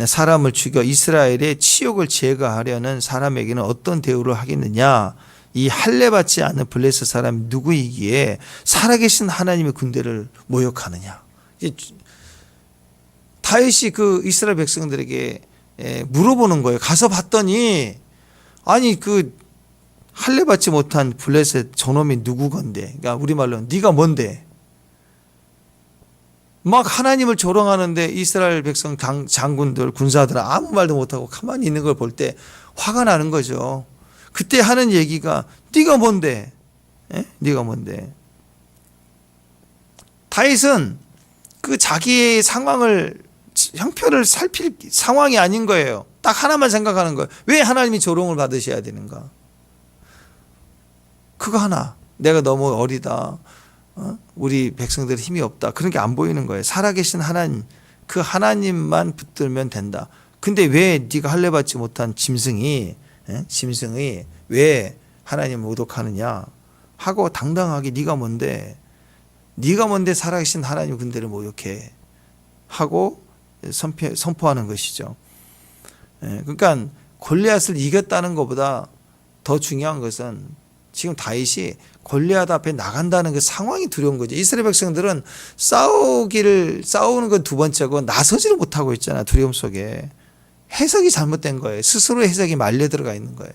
사람을 죽여 이스라엘의 치욕을 제거하려는 사람에게는 어떤 대우를 하겠느냐? 이 할례받지 않는 블레셋 사람이 누구이기에 살아계신 하나님의 군대를 모욕하느냐? 다윗이 그 이스라엘 백성들에게 물어보는 거예요. 가서 봤더니 아니 그 할례받지 못한 블레셋 저놈이 누구건데? 그러니까 우리말로 네가 뭔데? 막 하나님을 조롱하는데 이스라엘 백성 장군들 군사들은 아무 말도 못하고 가만히 있는 걸 볼 때 화가 나는 거죠. 그때 하는 얘기가 네가 뭔데? 네가 뭔데? 다윗은 그 자기의 상황을 형편을 살필 상황이 아닌 거예요. 딱 하나만 생각하는 거예요. 왜 하나님이 조롱을 받으셔야 되는가? 그거 하나. 내가 너무 어리다. 우리 백성들 힘이 없다. 그런 게 안 보이는 거예요. 살아계신 하나님, 그 하나님만 붙들면 된다. 근데 왜 네가 할례받지 못한 짐승이 왜 하나님을 모독하느냐 하고 당당하게 네가 뭔데 살아계신 하나님 군대를 모욕해 하고 선포하는 것이죠. 그러니까 골리앗을 이겼다는 것보다 더 중요한 것은 지금 다윗이 골리앗 앞에 나간다는 그 상황이 두려운 거죠. 이스라엘 백성들은 싸우는 건 두 번째고 나서지를 못하고 있잖아. 두려움 속에. 해석이 잘못된 거예요. 스스로 해석이 말려 들어가 있는 거예요.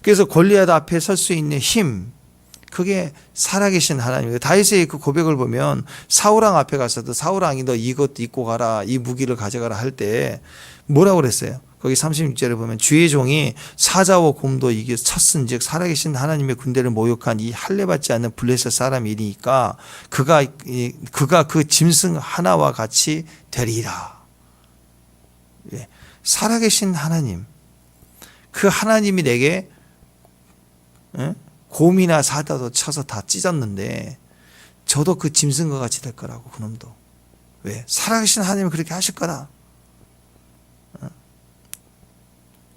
그래서 골리앗 앞에 설 수 있는 힘, 그게 살아계신 하나님이에요. 다윗의 그 고백을 보면 사울왕 앞에 가서도 사울왕이 너 이것 입고 가라, 이 무기를 가져가라 할 때 뭐라고 그랬어요? 거기 36절에 보면 주의 종이 사자와 곰도 이겨 쳤은즉 살아계신 하나님의 군대를 모욕한 이 할례받지 않는 블레셋 사람이니까 그가 그 짐승 하나와 같이 되리라. 살아계신 하나님, 그 하나님이 내게 곰이나 사자도 쳐서 다 찢었는데 저도 그 짐승과 같이 될 거라고. 그놈도. 왜? 살아계신 하나님이 그렇게 하실 거다.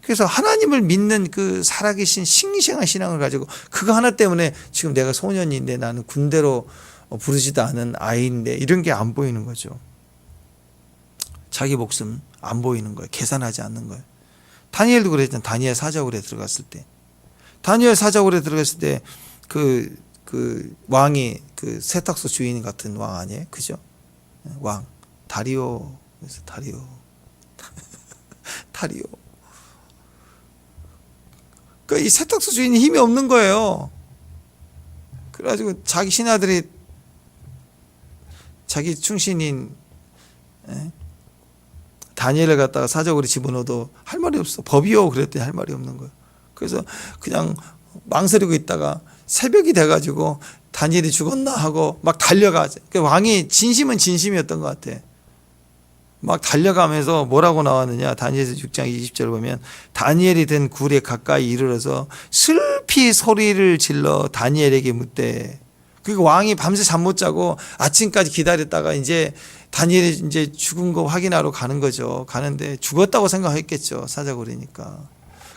그래서 하나님을 믿는 그 살아계신 싱싱한 신앙을 가지고 그거 하나 때문에 지금 내가 소년인데 나는 군대로 부르지도 않은 아이인데 이런 게 안 보이는 거죠. 자기 목숨 안 보이는 거예요. 계산하지 않는 거예요. 다니엘도 그랬잖아요. 다니엘 사자굴에 들어갔을 때. 다니엘 사자굴에 들어갔을 때 그 왕이 그 세탁소 주인 같은 왕 아니에요? 그죠? 왕. 다리오. 그래서 다리오. 다리오. 이 세탁소 주인이 힘이 없는 거예요. 그래가지고 자기 신하들이 자기 충신인 다니엘을 갖다가 사자굴에 집어넣어도 할 말이 없어. 법이요 그랬더니 할 말이 없는 거예요. 그래서 그냥 망설이고 있다가 새벽이 돼가지고 다니엘이 죽었나 하고 막 달려가. 왕이 진심은 진심이었던 것 같아. 막 달려가면서 뭐라고 나왔느냐. 다니엘서 6장 20절 보면 다니엘이 든 굴에 가까이 이르러서 슬피 소리를 질러 다니엘에게 묻되, 그리고 왕이 밤새 잠 못 자고 아침까지 기다렸다가 이제 다니엘이 이제 죽은 거 확인하러 가는 거죠. 가는데 죽었다고 생각했겠죠. 사자굴이니까.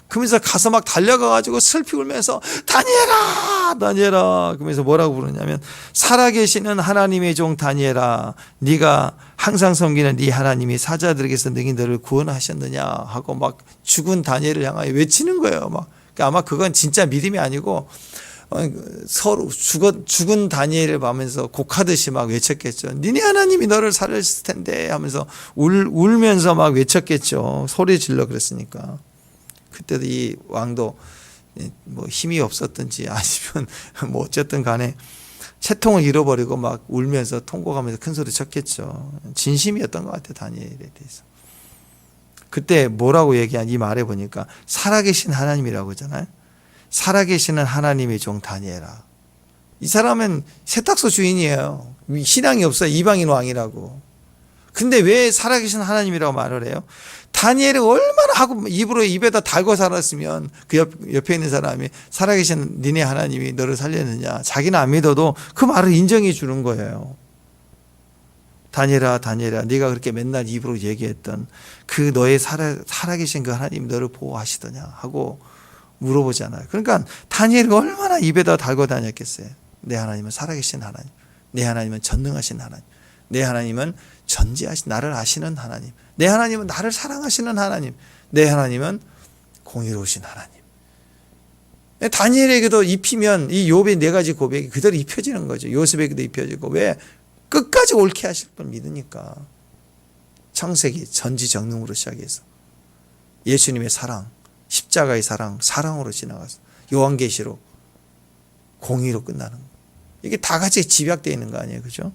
그러면서 가서 막 달려가가지고 슬피 울면서 다니엘아 다니엘아 그러면서 뭐라고 부르냐면 살아계시는 하나님의 종 다니엘아 네가 항상 섬기는 네 하나님이 사자들에게서 능히 너를 구원하셨느냐 하고 막 죽은 다니엘을 향하여 외치는 거예요. 막 아마 그건 진짜 믿음이 아니고 서로 죽은 다니엘을 보면서 곡하듯이 막 외쳤겠죠. 니네 하나님이 너를 살렸을 텐데 하면서 울면서 막 외쳤겠죠. 소리 질러 그랬으니까. 그때도 이 왕도 뭐 힘이 없었든지 아니면 뭐 어쨌든 간에 채통을 잃어버리고 막 울면서 통곡하면서 큰 소리 쳤겠죠. 진심이었던 것 같아요. 다니엘에 대해서. 그때 뭐라고 얘기한 이 말에 보니까 살아계신 하나님이라고 하잖아요. 살아계시는 하나님의 종 다니엘아. 이 사람은 세탁소 주인이에요. 신앙이 없어요. 이방인 왕이라고. 근데 왜 살아계신 하나님이라고 말을 해요? 다니엘이 얼마나 하고 입에다 달고 살았으면 그 옆에 있는 사람이 살아계신 니네 하나님이 너를 살렸느냐. 자기는 안 믿어도 그 말을 인정해 주는 거예요. 다니엘아 다니엘아 네가 그렇게 맨날 입으로 얘기했던 그 너의 살아계신 그 하나님이 너를 보호하시더냐 하고 물어보잖아요. 그러니까 다니엘이 얼마나 입에다 달고 다녔겠어요. 내 하나님은 살아계신 하나님, 내 하나님은 전능하신 하나님, 내 하나님은 전지하신 나를 아시는 하나님, 내 하나님은 나를 사랑하시는 하나님, 내 하나님은 공의로우신 하나님. 다니엘에게도 입히면 이 욥의 네 가지 고백이 그대로 입혀지는 거죠. 요셉에게도 입혀지고. 왜? 끝까지 옳게 하실 분 믿으니까. 창세기 전지전능으로 시작해서 예수님의 사랑, 십자가의 사랑, 사랑으로 지나가서 요한계시록 공의로 끝나는 거. 이게 다 같이 집약되어 있는 거 아니에요. 그죠?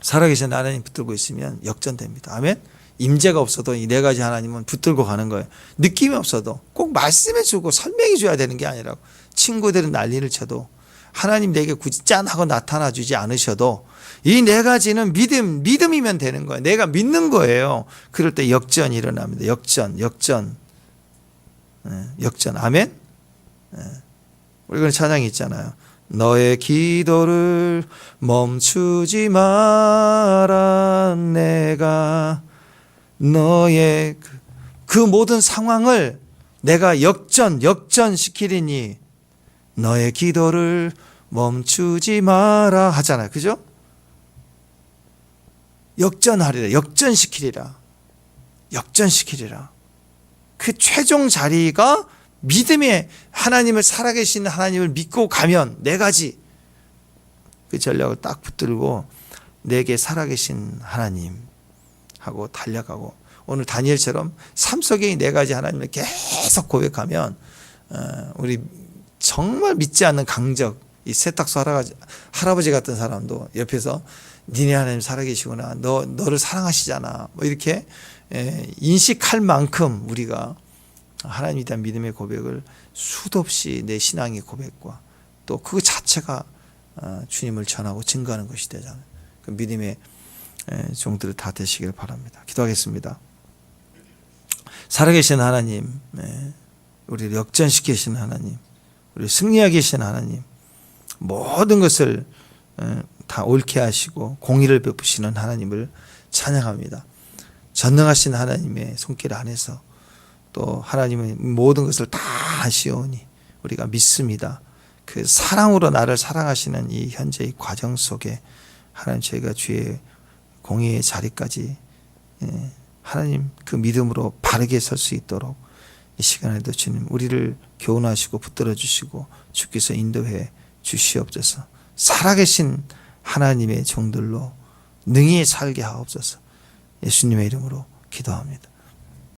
살아계신 하나님 붙들고 있으면 역전됩니다. 아멘? 임재가 없어도 이 네 가지 하나님은 붙들고 가는 거예요. 느낌이 없어도 꼭 말씀해 주고 설명해 줘야 되는 게 아니라고. 친구들은 난리를 쳐도 하나님 내게 굳이 짠 하고 나타나 주지 않으셔도 이 네 가지는 믿음이면 되는 거예요. 내가 믿는 거예요. 그럴 때 역전이 일어납니다. 역전. 아멘? 우리 그런 찬양이 있잖아요. 너의 기도를 멈추지 마라. 내가 너의 그 모든 상황을 내가 역전시키리니 너의 기도를 멈추지 마라 하잖아요. 그죠? 역전하리라. 역전시키리라. 그 최종 자리가 믿음의 하나님을 살아계신 하나님을 믿고 가면 네 가지 그 전략을 딱 붙들고 내게 살아계신 하나님 하고 달려가고 오늘 다니엘처럼 삶 속에 이 네 가지 하나님을 계속 고백하면 우리 정말 믿지 않는 강적 이 세탁소 할아버지 같은 사람도 옆에서 니네 하나님 살아계시구나 너를 사랑하시잖아 뭐 이렇게 인식할 만큼 우리가 하나님에 대한 믿음의 고백을 수도 없이 내 신앙의 고백과 또 그 자체가 주님을 전하고 증거하는 것이 되잖아요. 그 믿음의 종들을 다 되시길 바랍니다. 기도하겠습니다. 살아계신 하나님, 우리를 역전시키시는 하나님, 우리를 승리하게 하시는 하나님, 모든 것을 다 옳게 하시고 공의를 베푸시는 하나님을 찬양합니다. 전능하신 하나님의 손길 안에서 또 하나님은 모든 것을 다 하시오니 우리가 믿습니다. 그 사랑으로 나를 사랑하시는 이 현재의 과정 속에 하나님 저희가 주의 공의의 자리까지 하나님 그 믿음으로 바르게 설 수 있도록 이 시간에도 주님 우리를 교훈하시고 붙들어 주시고 주께서 인도해 주시옵소서. 살아계신 하나님의 종들로 능히 살게 하옵소서. 예수님의 이름으로 기도합니다.